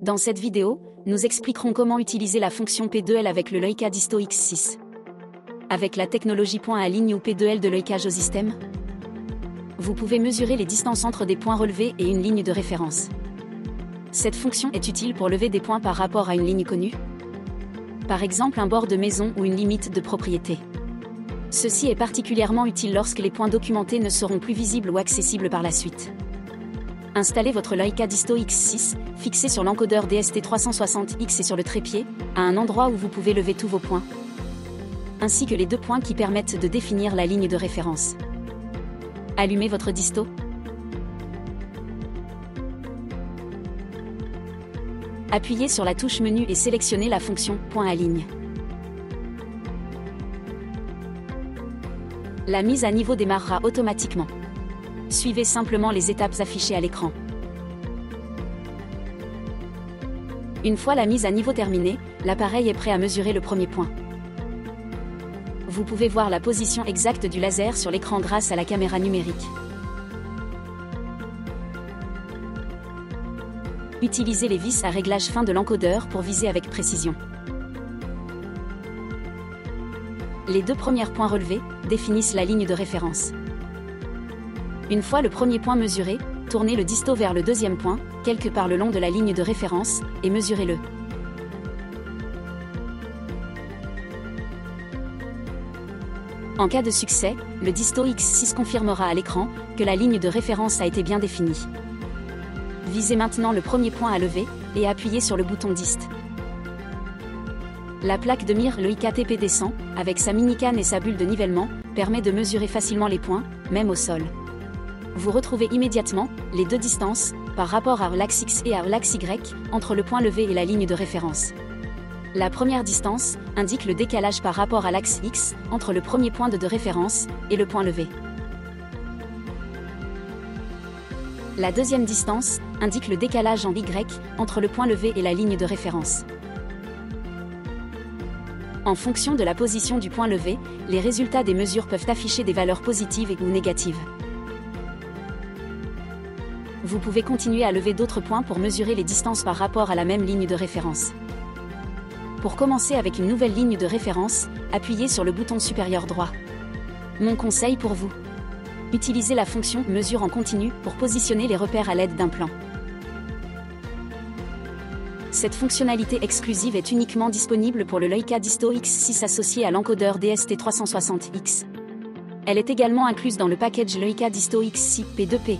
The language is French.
Dans cette vidéo, nous expliquerons comment utiliser la fonction P2L avec le Leica Disto X6. Avec la technologie point à ligne ou P2L de Leica Geosystem, vous pouvez mesurer les distances entre des points relevés et une ligne de référence. Cette fonction est utile pour lever des points par rapport à une ligne connue, par exemple un bord de maison ou une limite de propriété. Ceci est particulièrement utile lorsque les points documentés ne seront plus visibles ou accessibles par la suite. Installez votre Leica Disto X6, fixé sur l'encodeur DST360X et sur le trépied, à un endroit où vous pouvez lever tous vos points, ainsi que les deux points qui permettent de définir la ligne de référence. Allumez votre disto. Appuyez sur la touche menu et sélectionnez la fonction « Point à ligne ». La mise à niveau démarrera automatiquement. Suivez simplement les étapes affichées à l'écran. Une fois la mise à niveau terminée, l'appareil est prêt à mesurer le premier point. Vous pouvez voir la position exacte du laser sur l'écran grâce à la caméra numérique. Utilisez les vis à réglage fin de l'encodeur pour viser avec précision. Les deux premiers points relevés définissent la ligne de référence. Une fois le premier point mesuré, tournez le disto vers le deuxième point, quelque part le long de la ligne de référence, et mesurez-le. En cas de succès, le Disto X6 confirmera à l'écran que la ligne de référence a été bien définie. Visez maintenant le premier point à lever, et appuyez sur le bouton Dist. La plaque de mire Leica TP-D100, avec sa mini-canne et sa bulle de nivellement, permet de mesurer facilement les points, même au sol. Vous retrouvez immédiatement les deux distances, par rapport à l'axe X et à l'axe Y, entre le point levé et la ligne de référence. La première distance indique le décalage par rapport à l'axe X, entre le premier point de référence et le point levé. La deuxième distance indique le décalage en Y, entre le point levé et la ligne de référence. En fonction de la position du point levé, les résultats des mesures peuvent afficher des valeurs positives ou négatives. Vous pouvez continuer à lever d'autres points pour mesurer les distances par rapport à la même ligne de référence. Pour commencer avec une nouvelle ligne de référence, appuyez sur le bouton supérieur droit. Mon conseil pour vous: utilisez la fonction « Mesure en continu » pour positionner les repères à l'aide d'un plan. Cette fonctionnalité exclusive est uniquement disponible pour le Leica Disto X6 associé à l'encodeur DST360X. Elle est également incluse dans le package Leica Disto X6 P2P.